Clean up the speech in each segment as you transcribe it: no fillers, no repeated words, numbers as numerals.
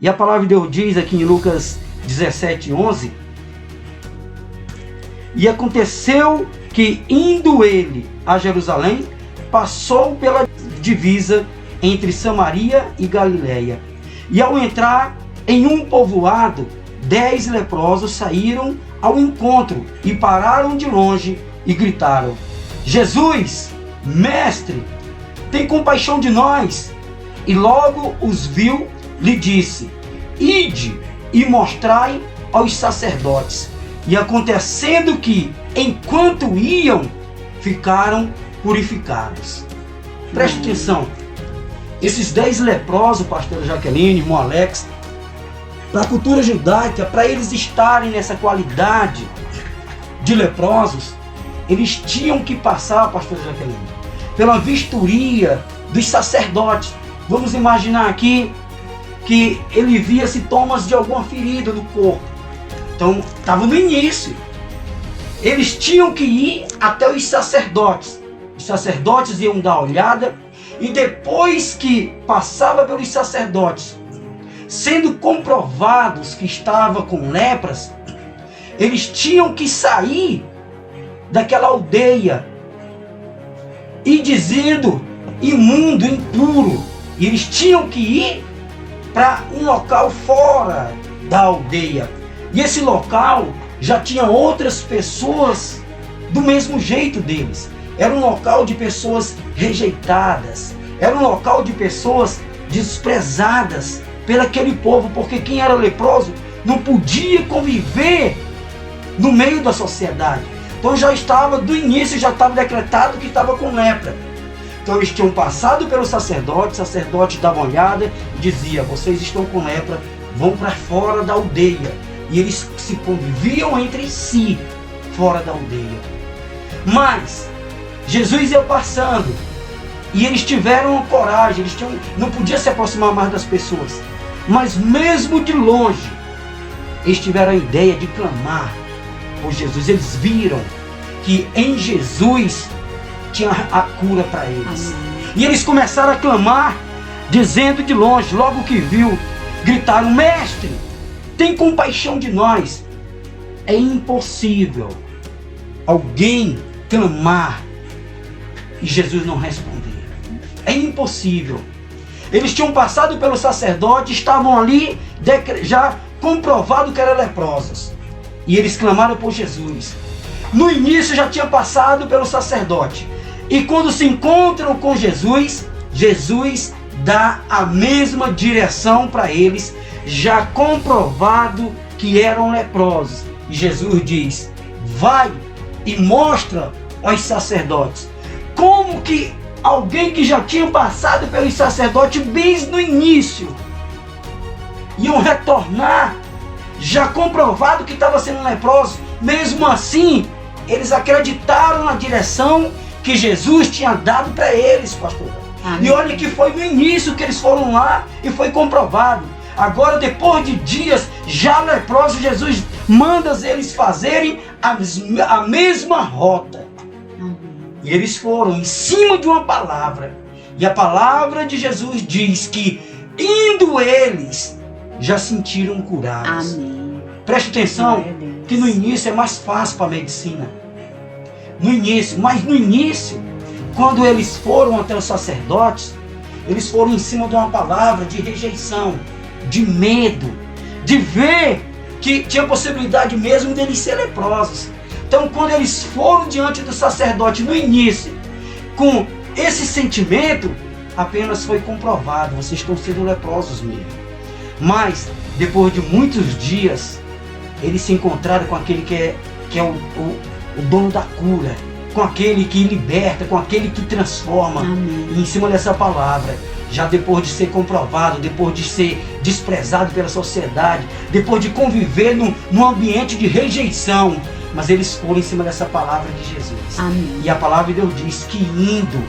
E a palavra de Deus diz aqui em Lucas 17:11: e aconteceu que, indo ele a Jerusalém, passou pela divisa entre Samaria e Galiléia. E ao entrar em um povoado, 10 leprosos saíram ao encontro e pararam de longe e gritaram: Jesus, mestre, tem compaixão de nós. E logo os viu, lhe disse: ide e mostrai aos sacerdotes. E acontecendo que, enquanto iam, ficaram purificados. Preste atenção. Esses 10 leprosos, pastora Jaqueline, irmão Alex, para a cultura judaica, para eles estarem nessa qualidade de leprosos, eles tinham que passar, pastora Jaqueline, pela vistoria dos sacerdotes. Vamos imaginar aqui que ele via sintomas de alguma ferida no corpo. Então, estava no início. Eles tinham que ir até os sacerdotes. Os sacerdotes iam dar uma olhada, e depois que passava pelos sacerdotes, sendo comprovados que estava com lepras, eles tinham que sair daquela aldeia e dizendo imundo, impuro. E eles tinham que ir para um local fora da aldeia. E esse local já tinha outras pessoas do mesmo jeito deles. Era um local de pessoas rejeitadas. Era um local de pessoas desprezadas pelo aquele povo, porque quem era leproso não podia conviver no meio da sociedade. Então já estava, do início, já estava decretado que estava com lepra. Então eles tinham passado pelo sacerdote, o sacerdote dava uma olhada e dizia: vocês estão com lepra, vão para fora da aldeia. E eles se conviviam entre si, fora da aldeia. Mas Jesus ia passando, e eles tiveram coragem, não podiam se aproximar mais das pessoas. Mas mesmo de longe, eles tiveram a ideia de clamar por Jesus. Eles viram que em Jesus tinha a cura para eles. Amém. E eles começaram a clamar, dizendo de longe, logo que viu, gritaram: mestre, tem compaixão de nós. É impossível alguém clamar e Jesus não responder. É impossível. Eles tinham passado pelo sacerdote, estavam ali já comprovado que eram leprosos. E eles clamaram por Jesus. No início já tinha passado pelo sacerdote. E quando se encontram com Jesus, Jesus dá a mesma direção para eles, já comprovado que eram leprosos. E Jesus diz: vai e mostra aos sacerdotes. Como que alguém que já tinha passado pelos sacerdotes bem no início iam retornar, já comprovado que estava sendo leproso, mesmo assim eles acreditaram na direção que Jesus tinha dado para eles, pastor. Amém. E olha que foi no início que eles foram lá e foi comprovado. Agora, depois de dias já leprosos, Jesus manda eles fazerem a mesma rota. E eles foram em cima de uma palavra. E a palavra de Jesus diz que, indo eles, já sentiram curados. Amém. Preste atenção, que no início é mais fácil para a medicina. Mas no início, quando eles foram até os sacerdotes, eles foram em cima de uma palavra de rejeição, de medo, de ver que tinha possibilidade mesmo deles ser leprosos. Então, quando eles foram diante do sacerdote no início, com esse sentimento, apenas foi comprovado: vocês estão sendo leprosos mesmo. Mas, depois de muitos dias, eles se encontraram com aquele que é o dono da cura, com aquele que liberta, com aquele que transforma. Amém. E em cima dessa palavra, já depois de ser comprovado, depois de ser desprezado pela sociedade, depois de conviver num ambiente de rejeição, mas eles foram em cima dessa palavra de Jesus. Amém. E a palavra de Deus diz que indo,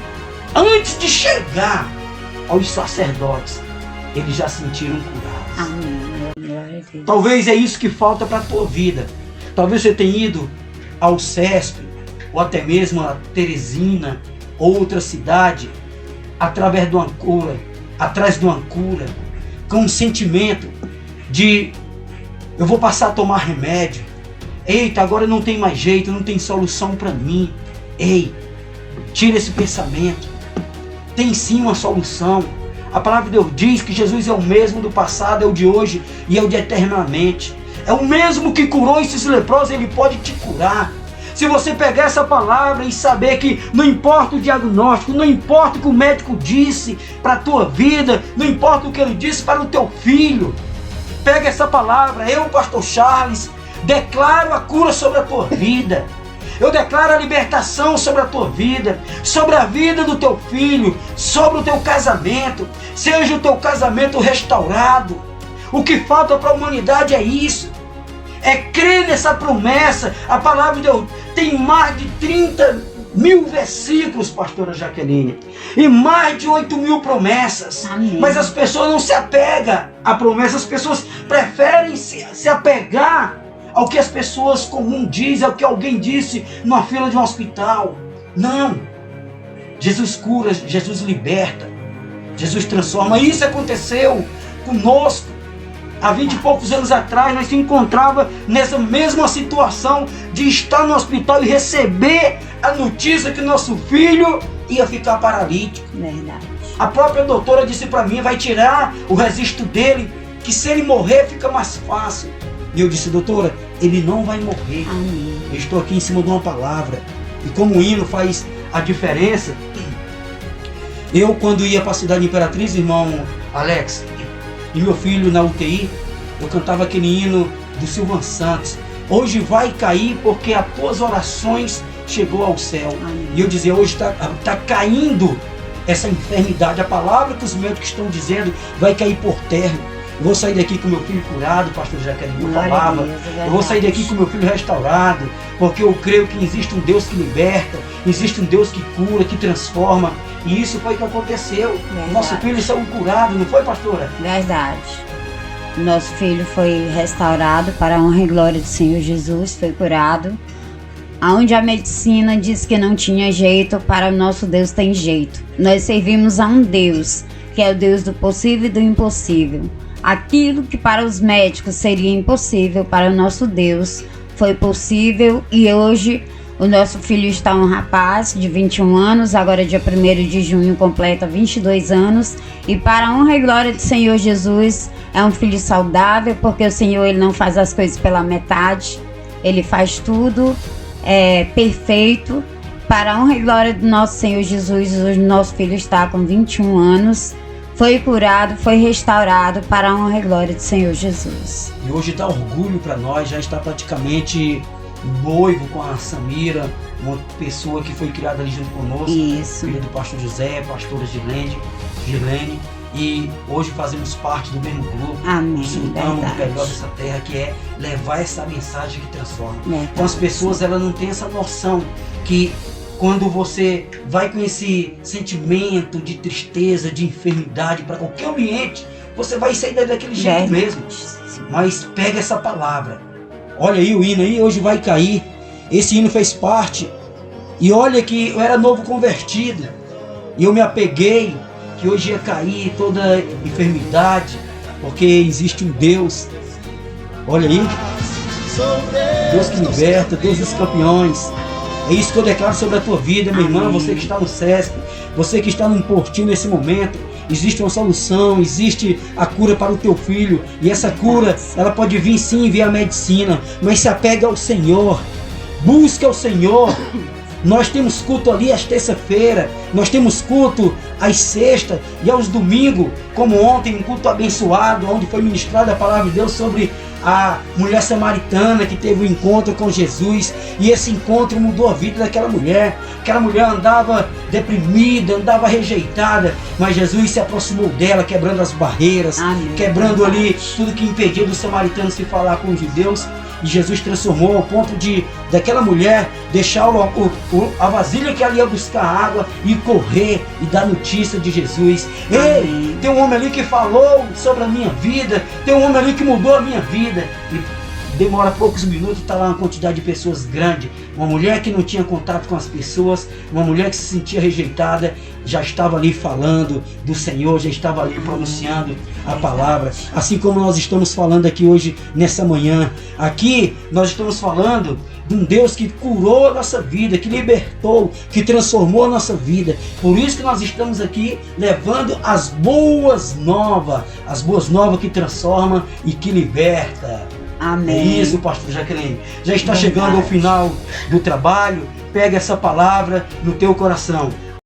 antes de chegar aos sacerdotes, eles já sentiram curados. Amém. Talvez é isso que falta para a tua vida. Talvez você tenha ido ao CESP, ou até mesmo a Teresina, ou outra cidade, através de uma cura, atrás de uma cura, com um sentimento eu vou passar a tomar remédio. Eita, agora não tem mais jeito, não tem solução para mim. Ei, tira esse pensamento. Tem sim uma solução. A palavra de Deus diz que Jesus é o mesmo do passado, é o de hoje e é o de eternamente. É o mesmo que curou esses leprosos, ele pode te curar. Se você pegar essa palavra e saber que não importa o diagnóstico, não importa o que o médico disse para a tua vida, não importa o que ele disse para o teu filho, pega essa palavra, eu, pastor Charles, declaro a cura sobre a tua vida. Eu declaro a libertação sobre a tua vida, sobre a vida do teu filho, sobre o teu casamento. Seja o teu casamento restaurado. O que falta para a humanidade é isso. É crer nessa promessa. A palavra de Deus tem mais de 30.000 versículos, pastora Jaqueline, e mais de 8.000 promessas. Amém. Mas as pessoas não se apegam à promessa, as pessoas preferem se apegar ao que as pessoas comuns dizem, ao que alguém disse numa fila de um hospital. Não. Jesus cura, Jesus liberta, Jesus transforma. Isso aconteceu conosco. Há 20 e poucos anos atrás, nós se encontrava nessa mesma situação de estar no hospital e receber a notícia que nosso filho ia ficar paralítico. Verdade. A própria doutora disse para mim, vai tirar o registro dele, que se ele morrer fica mais fácil. E eu disse, doutora, ele não vai morrer. Amém. Eu estou aqui em cima de uma palavra. E como o hino faz a diferença, eu quando ia para a cidade Imperatriz, irmão Alex, e meu filho na UTI, eu cantava aquele hino do Silvan Santos. Hoje vai cair porque as tuas orações chegou ao céu. Amém. E eu dizia, hoje está caindo essa enfermidade. A palavra que os médicos estão dizendo vai cair por terra. Eu vou sair daqui com meu filho curado, pastor Jaqueline, eu falava. Eu vou sair daqui com meu filho restaurado, porque eu creio que existe um Deus que liberta, existe um Deus que cura, que transforma. E isso foi o que aconteceu. Verdade. Nosso filho saiu curado, não foi, pastora? Verdade. Nosso filho foi restaurado para a honra e glória do Senhor Jesus, foi curado. Aonde a medicina diz que não tinha jeito, para o nosso Deus tem jeito. Nós servimos a um Deus, que é o Deus do possível e do impossível. Aquilo que para os médicos seria impossível, para o nosso Deus foi possível. E hoje o nosso filho está um rapaz de 21 anos, agora dia 1º de junho completa 22 anos. E para a honra e glória do Senhor Jesus, é um filho saudável, porque o Senhor ele não faz as coisas pela metade, ele faz tudo perfeito. Para a honra e glória do nosso Senhor Jesus, hoje nosso filho está com 21 anos. Foi curado, foi restaurado para a honra e glória do Senhor Jesus. E hoje dá orgulho para nós, já está praticamente noivo com a Samira, uma pessoa que foi criada ali junto conosco. Isso. Filha do pastor José, pastora Gilene. E hoje fazemos parte do mesmo grupo. Amém. Desfrutamos do Verdade. melhor dessa terra, que é levar essa mensagem que transforma. Verdade. Então as pessoas elas não têm essa noção que quando você vai com esse sentimento de tristeza, de enfermidade para qualquer ambiente, você vai sair daquele jeito mesmo. Mas pega essa palavra. Olha aí o hino aí, hoje vai cair. Esse hino fez parte. E olha que eu era novo convertido. E eu me apeguei que hoje ia cair toda enfermidade, porque existe um Deus. Olha aí. Deus que liberta, Deus dos campeões. É isso que eu declaro sobre a tua vida, minha irmã, você que está no SESC, você que está num portinho nesse momento. Existe uma solução, existe a cura para o teu filho. E essa cura, ela pode vir sim via medicina, mas se apega ao Senhor. Busca o Senhor. Nós temos culto ali às terça-feira, nós temos culto às sextas e aos domingos, como ontem, um culto abençoado, onde foi ministrada a palavra de Deus sobre a mulher samaritana que teve um encontro com Jesus, e esse encontro mudou a vida daquela mulher. Aquela mulher andava deprimida, andava rejeitada, mas Jesus se aproximou dela, quebrando as barreiras, Amém. quebrando ali tudo que impedia do samaritano se falar com os judeus. E Jesus transformou ao ponto de daquela mulher deixar a vasilha que ela ia buscar água e correr e dar notícia de Jesus. Amém. Ei, tem um homem ali que falou sobre a minha vida, tem um homem ali que mudou a minha vida. E demora poucos minutos, está lá uma quantidade de pessoas grande uma mulher que não tinha contato com as pessoas, uma mulher que se sentia rejeitada, já estava ali falando do Senhor, já estava ali pronunciando a palavra, assim como nós estamos falando aqui hoje, nessa manhã. Aqui nós estamos falando de um Deus que curou a nossa vida, que libertou, que transformou a nossa vida. Por isso que nós estamos aqui levando as boas novas que transformam e que liberta. Amém. É isso, pastor Jaqueline. Já está chegando ao final do trabalho. Pega essa palavra no teu coração.